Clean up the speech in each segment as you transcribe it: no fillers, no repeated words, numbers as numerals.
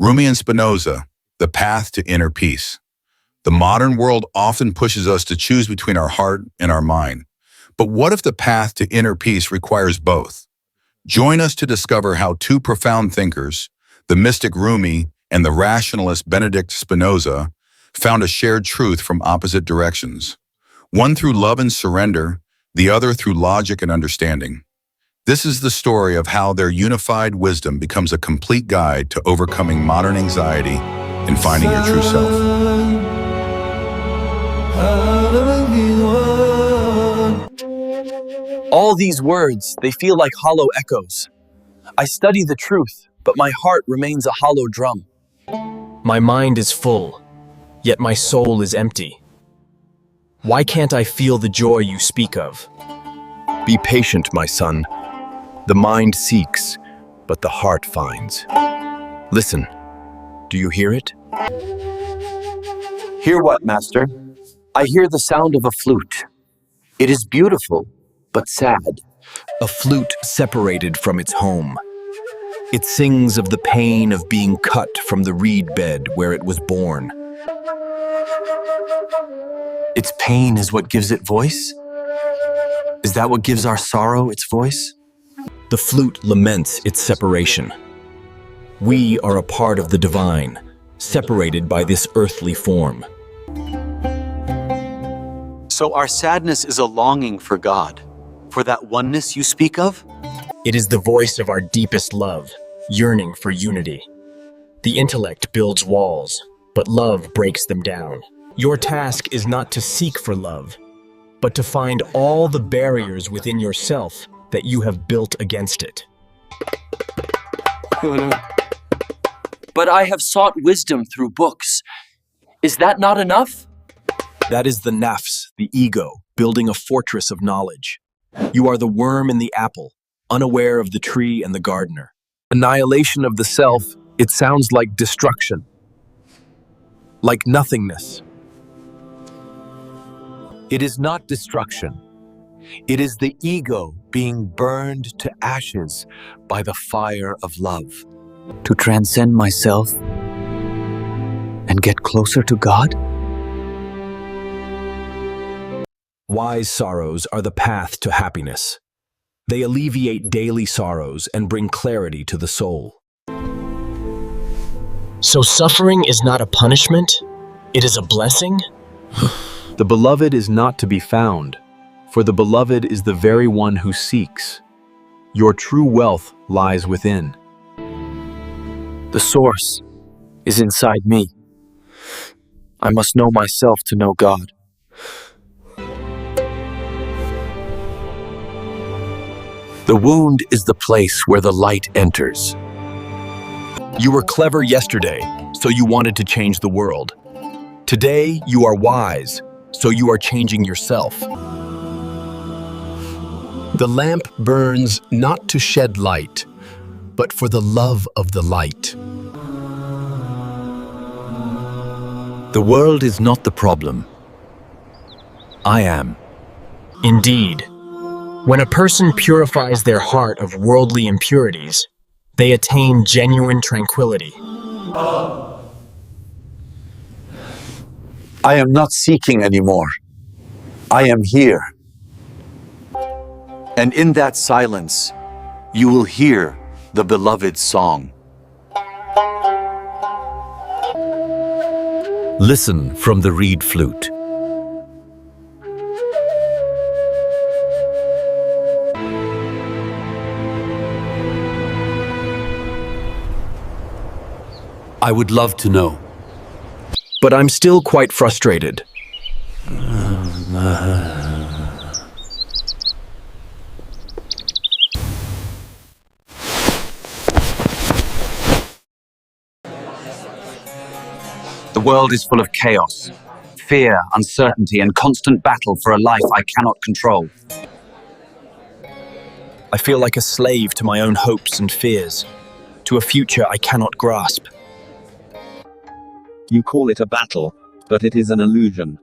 Rumi and Spinoza, the path to inner peace. The modern world often pushes us to choose between our heart and our mind. But what if the path to inner peace requires both? Join us to discover how two profound thinkers, the mystic Rumi and the rationalist Benedict Spinoza, found a shared truth from opposite directions. One through love and surrender, the other through logic and understanding. This is the story of how their unified wisdom becomes a complete guide to overcoming modern anxiety and finding your true self. All these words, they feel like hollow echoes. I study the truth, but my heart remains a hollow drum. My mind is full, yet my soul is empty. Why can't I feel the joy you speak of? Be patient, my son. The mind seeks, but the heart finds. Listen, do you hear it? Hear what, master? I hear the sound of a flute. It is beautiful, but sad. A flute separated from its home. It sings of the pain of being cut from the reed bed where it was born. Its pain is what gives it voice? Is that what gives our sorrow its voice? The flute laments its separation. We are a part of the divine, separated by this earthly form. So our sadness is a longing for God, for that oneness you speak of? It is the voice of our deepest love, yearning for unity. The intellect builds walls, but love breaks them down. Your task is not to seek for love, but to find all the barriers within yourself that you have built against it. But I have sought wisdom through books. Is that not enough? That is the nafs, the ego, building a fortress of knowledge. You are the worm in the apple, unaware of the tree and the gardener. Annihilation of the self, it sounds like destruction, like nothingness. It is not destruction. It is the ego being burned to ashes by the fire of love. To transcend myself and get closer to God? Wise sorrows are the path to happiness. They alleviate daily sorrows and bring clarity to the soul. So suffering is not a punishment? It is a blessing? The beloved is not to be found, for the beloved is the very one who seeks. Your true wealth lies within. The source is inside me. I must know myself to know God. The wound is the place where the light enters. You were clever yesterday, so you wanted to change the world. Today, you are wise, so you are changing yourself. The lamp burns not to shed light, but for the love of the light. The world is not the problem. I am. Indeed. When a person purifies their heart of worldly impurities, they attain genuine tranquility. I am not seeking anymore. I am here. And in that silence, you will hear the beloved's song. Listen from the reed flute. I would love to know. But I'm still quite frustrated. The world is full of chaos, fear, uncertainty, and constant battle for a life I cannot control. I feel like a slave to my own hopes and fears, to a future I cannot grasp. You call it a battle, but it is an illusion.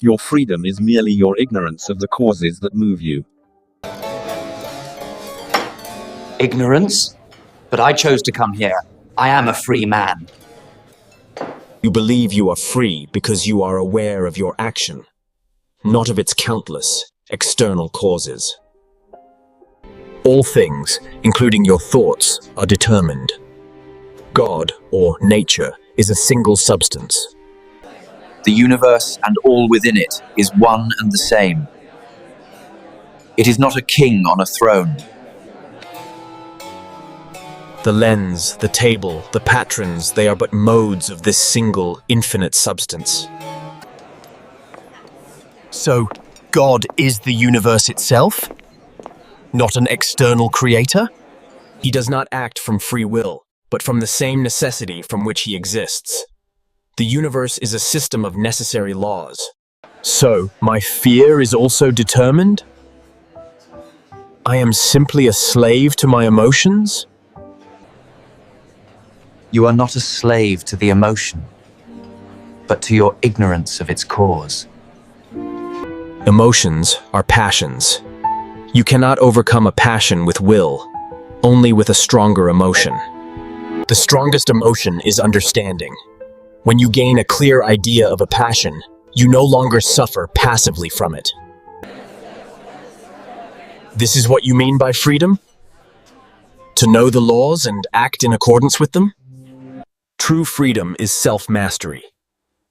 Your freedom is merely your ignorance of the causes that move you. Ignorance? But I chose to come here. I am a free man. You believe you are free because you are aware of your action, not of its countless external causes. All things, including your thoughts, are determined. God, or nature, is a single substance. The universe and all within it is one and the same. It is not a king on a throne. The lens, the table, the patrons, they are but modes of this single, infinite substance. So, God is the universe itself? Not an external creator? He does not act from free will, but from the same necessity from which he exists. The universe is a system of necessary laws. So, my fear is also determined? I am simply a slave to my emotions? You are not a slave to the emotion, but to your ignorance of its cause. Emotions are passions. You cannot overcome a passion with will, only with a stronger emotion. The strongest emotion is understanding. When you gain a clear idea of a passion, you no longer suffer passively from it. This is what you mean by freedom? To know the laws and act in accordance with them? True freedom is self-mastery,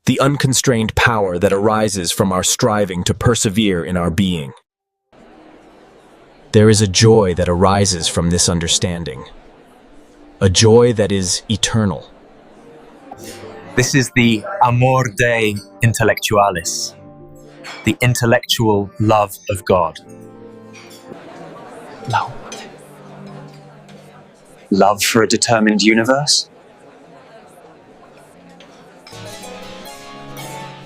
the unconstrained power that arises from our striving to persevere in our being. There is a joy that arises from this understanding, a joy that is eternal. This is the amor Dei intellectualis, the intellectual love of God. Love for a determined universe?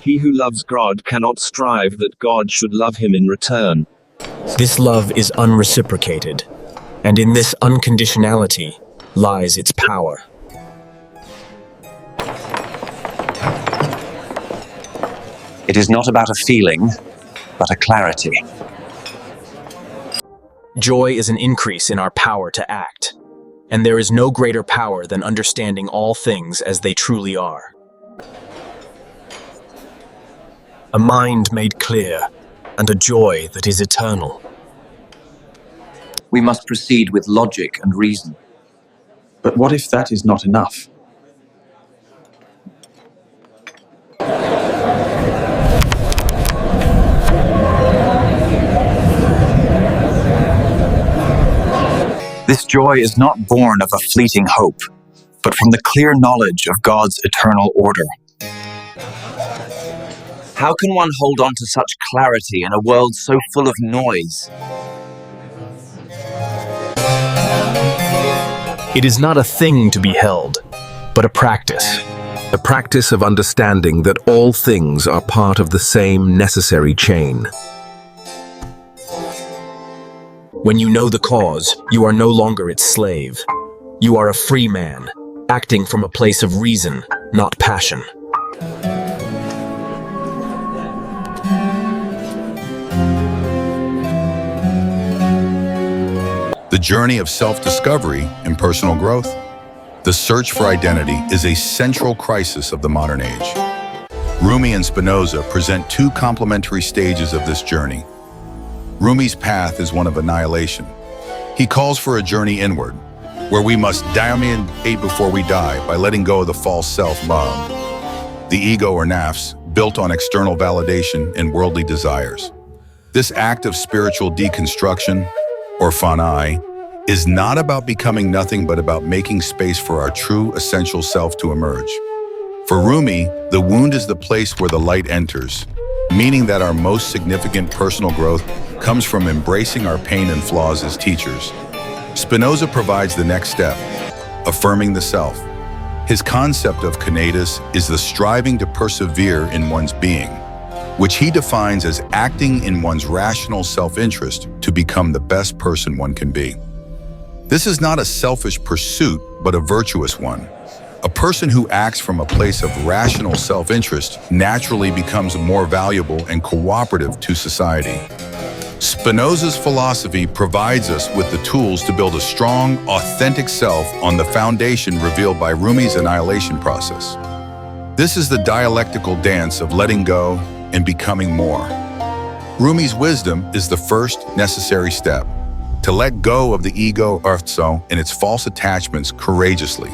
He who loves God cannot strive that God should love him in return. This love is unreciprocated, and in this unconditionality lies its power. It is not about a feeling, but a clarity. Joy is an increase in our power to act, and there is no greater power than understanding all things as they truly are. A mind made clear, and a joy that is eternal. We must proceed with logic and reason. But what if that is not enough? This joy is not born of a fleeting hope, but from the clear knowledge of God's eternal order. How can one hold on to such clarity in a world so full of noise? It is not a thing to be held, but a practice. A practice of understanding that all things are part of the same necessary chain. When you know the cause, you are no longer its slave. You are a free man, acting from a place of reason, not passion. The journey of self-discovery and personal growth. The search for identity is a central crisis of the modern age. Rumi and Spinoza present two complementary stages of this journey. Rumi's path is one of annihilation. He calls for a journey inward, where we must dominate before we die by letting go of the false self-love, the ego or nafs, built on external validation and worldly desires. This act of spiritual deconstruction, or fanai, is not about becoming nothing but about making space for our true essential self to emerge. For Rumi, the wound is the place where the light enters, meaning that our most significant personal growth comes from embracing our pain and flaws as teachers. Spinoza provides the next step, affirming the self. His concept of Conatus is the striving to persevere in one's being, which he defines as acting in one's rational self-interest to become the best person one can be. This is not a selfish pursuit, but a virtuous one. A person who acts from a place of rational self-interest naturally becomes more valuable and cooperative to society. Spinoza's philosophy provides us with the tools to build a strong, authentic self on the foundation revealed by Rumi's annihilation process. This is the dialectical dance of letting go and becoming more. Rumi's wisdom is the first necessary step, to let go of the ego artso and its false attachments courageously.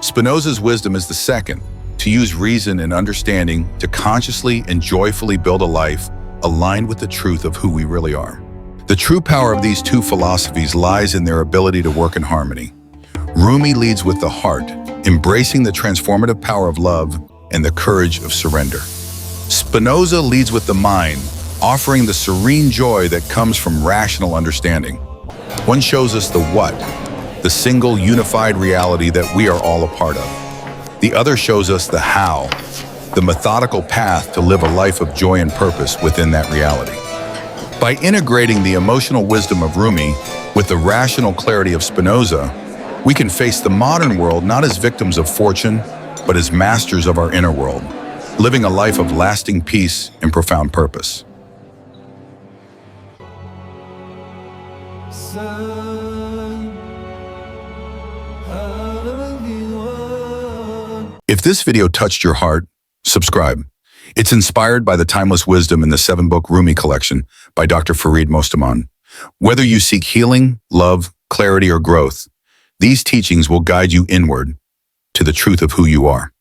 Spinoza's wisdom is the second, to use reason and understanding to consciously and joyfully build a life aligned with the truth of who we really are. The true power of these two philosophies lies in their ability to work in harmony. Rumi leads with the heart, embracing the transformative power of love and the courage of surrender. Spinoza leads with the mind, offering the serene joy that comes from rational understanding. One shows us the what, the single unified reality that we are all a part of. The other shows us the how, the methodical path to live a life of joy and purpose within that reality. By integrating the emotional wisdom of Rumi with the rational clarity of Spinoza, we can face the modern world not as victims of fortune, but as masters of our inner world, living a life of lasting peace and profound purpose. If this video touched your heart, subscribe. It's inspired by the timeless wisdom in the 7-book Rumi collection by Dr. Farid Mostaman. Whether you seek healing, love, clarity, or growth, these teachings will guide you inward to the truth of who you are.